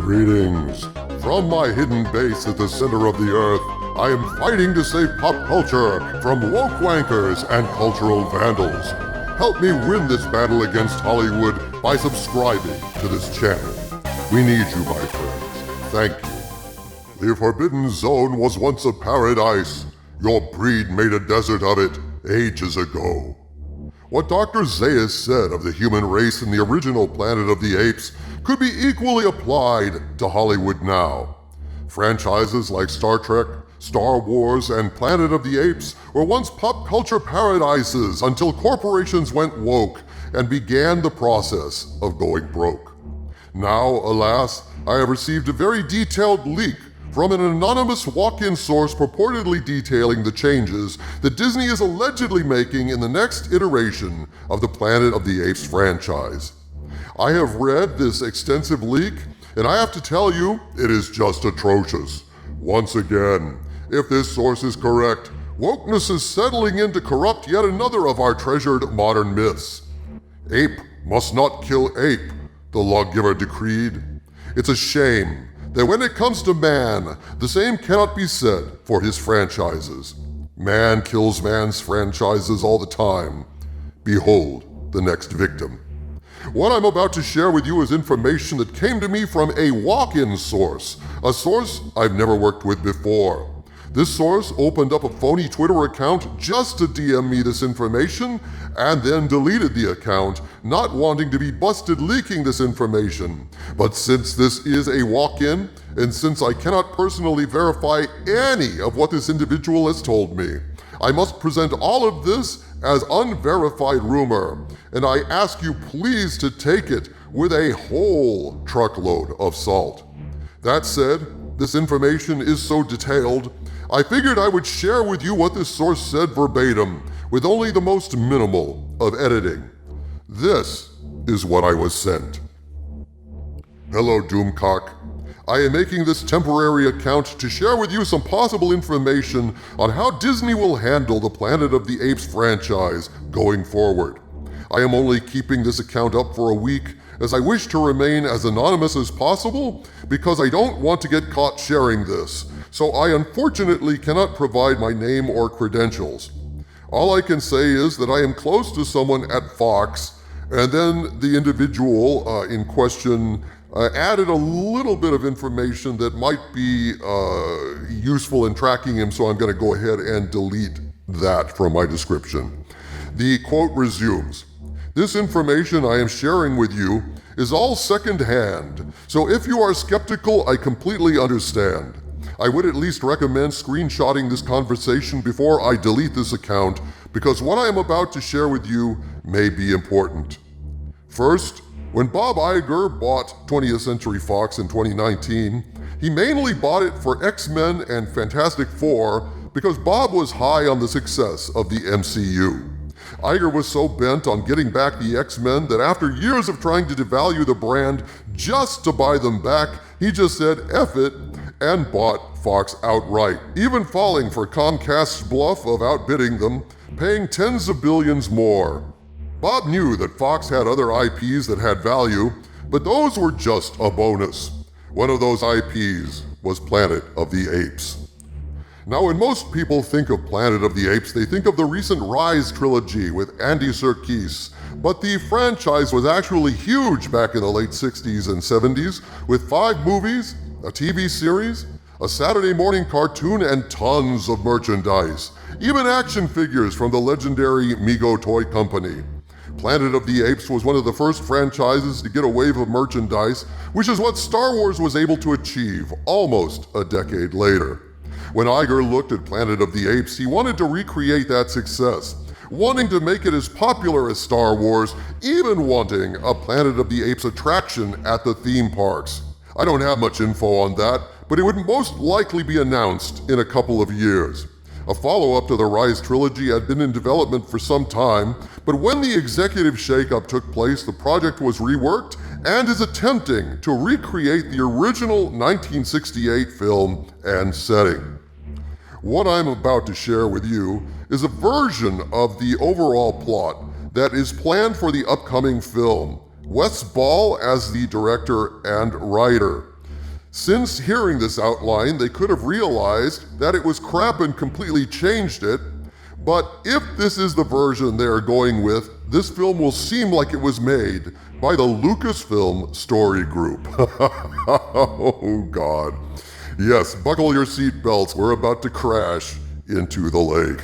Greetings. From my hidden base at the center of the earth, I am fighting to save pop culture from woke wankers and cultural vandals. Help me win this battle against Hollywood by subscribing to this channel. We need you, my friends. Thank you. The Forbidden Zone was once a paradise. Your breed made a desert of it ages ago. What Dr. Zaius said of the human race in the original Planet of the Apes could be equally applied to Hollywood now. Franchises like Star Trek, Star Wars, and Planet of the Apes were once pop culture paradises until corporations went woke and began the process of going broke. Now, alas, I have received a very detailed leak from an anonymous walk-in source purportedly detailing the changes that Disney is allegedly making in the next iteration of the Planet of the Apes franchise. I have read this extensive leak, and I have to tell you, it is just atrocious. Once again, if this source is correct, wokeness is settling in to corrupt yet another of our treasured modern myths. Ape must not kill ape, the lawgiver decreed. It's a shame that when it comes to man, the same cannot be said for his franchises. Man kills man's franchises all the time. Behold the next victim. What I'm about to share with you is information that came to me from a walk-in source, a source I've never worked with before. This source opened up a phony Twitter account just to DM me this information and then deleted the account, not wanting to be busted leaking this information. But since this is a walk-in, and since I cannot personally verify any of what this individual has told me, I must present all of this as unverified rumor, and I ask you please to take it with a whole truckload of salt. That said, this information is so detailed, I figured I would share with you what this source said verbatim, with only the most minimal of editing. This is what I was sent. Hello, Doomcock. I am making this temporary account to share with you some possible information on how Disney will handle the Planet of the Apes franchise going forward. I am only keeping this account up for a week as I wish to remain as anonymous as possible because I don't want to get caught sharing this, so I unfortunately cannot provide my name or credentials. All I can say is that I am close to someone at Fox, and then the individual in question added a little bit of information that might be useful in tracking him, so I'm going to go ahead and delete that from my description. The quote resumes, "This information I am sharing with you is all secondhand, so if you are skeptical, I completely understand. I would at least recommend screenshotting this conversation before I delete this account, because what I am about to share with you may be important. First, when Bob Iger bought 20th Century Fox in 2019, he mainly bought it for X-Men and Fantastic Four because Bob was high on the success of the MCU. Iger was so bent on getting back the X-Men that after years of trying to devalue the brand just to buy them back, he just said F it and bought Fox outright, even falling for Comcast's bluff of outbidding them, paying tens of billions more. Bob knew that Fox had other IPs that had value, but those were just a bonus. One of those IPs was Planet of the Apes. Now, when most people think of Planet of the Apes, they think of the recent Rise trilogy with Andy Serkis, but the franchise was actually huge back in the late 60s and 70s, with 5 movies, a TV series, a Saturday morning cartoon, and tons of merchandise, even action figures from the legendary Mego Toy Company. Planet of the Apes was one of the first franchises to get a wave of merchandise, which is what Star Wars was able to achieve almost a decade later. When Iger looked at Planet of the Apes, he wanted to recreate that success, wanting to make it as popular as Star Wars, even wanting a Planet of the Apes attraction at the theme parks. I don't have much info on that, but it would most likely be announced in a couple of years. A follow-up to the Rise trilogy had been in development for some time, but when the executive shakeup took place, the project was reworked and is attempting to recreate the original 1968 film and setting. What I'm about to share with you is a version of the overall plot that is planned for the upcoming film, Wes Ball as the director and writer. Since hearing this outline, they could have realized that it was crap and completely changed it. But if this is the version they are going with, this film will seem like it was made by the Lucasfilm Story Group. Oh God. Yes, buckle your seatbelts, we're about to crash into the lake.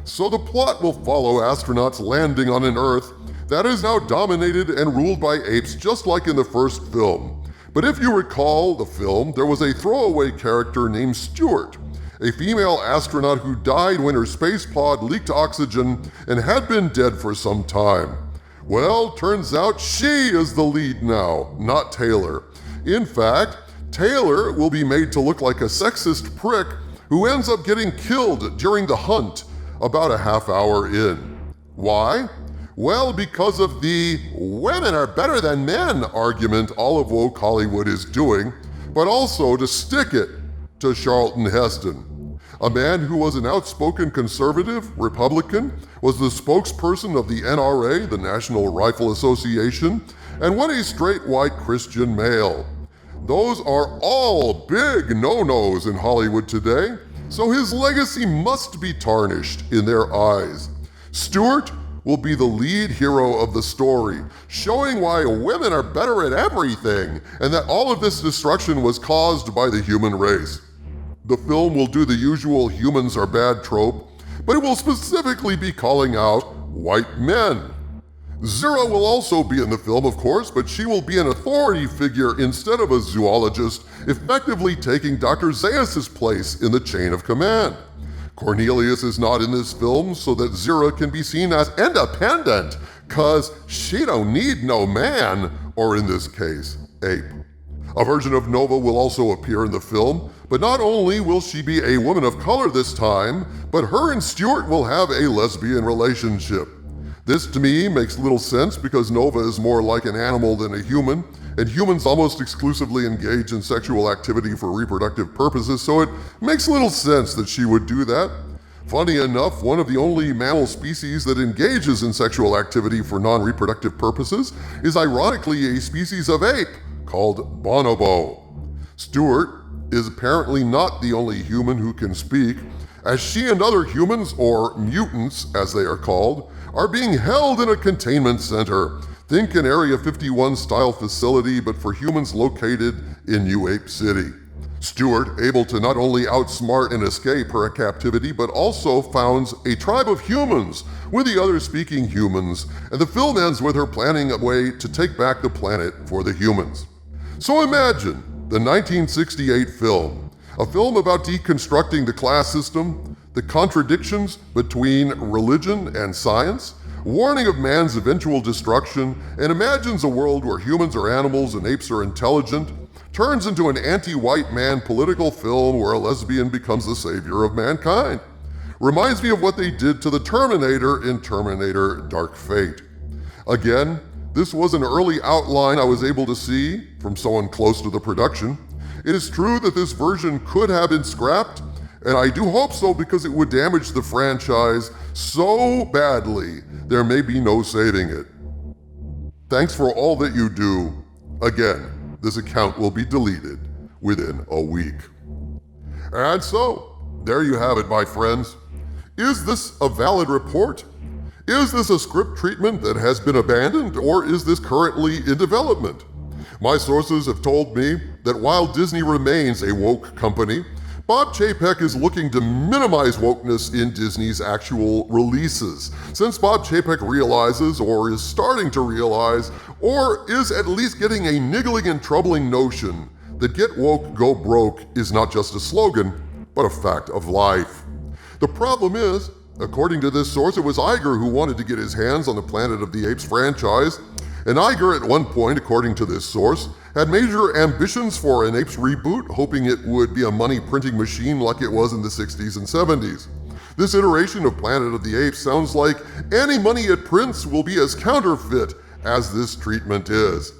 So the plot will follow astronauts landing on an Earth that is now dominated and ruled by apes, just like in the first film. But if you recall the film, there was a throwaway character named Stuart, a female astronaut who died when her space pod leaked oxygen and had been dead for some time. Well, turns out she is the lead now, not Taylor. In fact, Taylor will be made to look like a sexist prick who ends up getting killed during the hunt about a half hour in. Why? Well, because of the women are better than men argument all of woke Hollywood is doing, but also to stick it to Charlton Heston, a man who was an outspoken conservative Republican, was the spokesperson of the NRA, the National Rifle Association, and was a straight white Christian male. Those are all big no-nos in Hollywood today, so his legacy must be tarnished in their eyes. Stuart will be the lead hero of the story, showing why women are better at everything and that all of this destruction was caused by the human race. The film will do the usual humans are bad trope, but it will specifically be calling out white men. Zira will also be in the film, of course, but she will be an authority figure instead of a zoologist, effectively taking Dr. Zaius' place in the chain of command. Cornelius is not in this film so that Zira can be seen as independent, cause she don't need no man, or in this case, ape. A version of Nova will also appear in the film, but not only will she be a woman of color this time, but her and Stuart will have a lesbian relationship. This to me makes little sense because Nova is more like an animal than a human, and humans almost exclusively engage in sexual activity for reproductive purposes, so it makes little sense that she would do that. Funny enough, one of the only mammal species that engages in sexual activity for non-reproductive purposes is ironically a species of ape called bonobo. Stuart is apparently not the only human who can speak, as she and other humans, or mutants as they are called, are being held in a containment center. Think an Area 51 style facility, but for humans located in New Ape City. Stuart, able to not only outsmart and escape her captivity, but also founds a tribe of humans with the other speaking humans, and the film ends with her planning a way to take back the planet for the humans. So imagine the 1968 film, a film about deconstructing the class system, the contradictions between religion and science, warning of man's eventual destruction, and imagines a world where humans are animals and apes are intelligent, turns into an anti-white man political film where a lesbian becomes the savior of mankind. Reminds me of what they did to the Terminator in Terminator Dark Fate. Again, this was an early outline I was able to see from someone close to the production. It is true that this version could have been scrapped, and I do hope so because it would damage the franchise so badly there may be no saving it. Thanks for all that you do. Again, this account will be deleted within a week. And so, there you have it, my friends. Is this a valid report? Is this a script treatment that has been abandoned, or is this currently in development? My sources have told me that while Disney remains a woke company, Bob Chapek is looking to minimize wokeness in Disney's actual releases, since Bob Chapek realizes, or is starting to realize, or is at least getting a niggling and troubling notion that get woke, go broke is not just a slogan, but a fact of life. The problem is, according to this source, it was Iger who wanted to get his hands on the Planet of the Apes franchise, and Iger at one point, according to this source, had major ambitions for an Apes reboot, hoping it would be a money-printing machine like it was in the 60s and 70s. This iteration of Planet of the Apes sounds like any money it prints will be as counterfeit as this treatment is.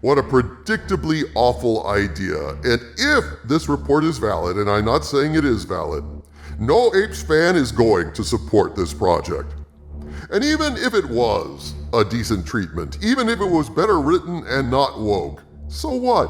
What a predictably awful idea. And if this report is valid, and I'm not saying it is valid, no Apes fan is going to support this project. And even if it was a decent treatment, even if it was better written and not woke, so what?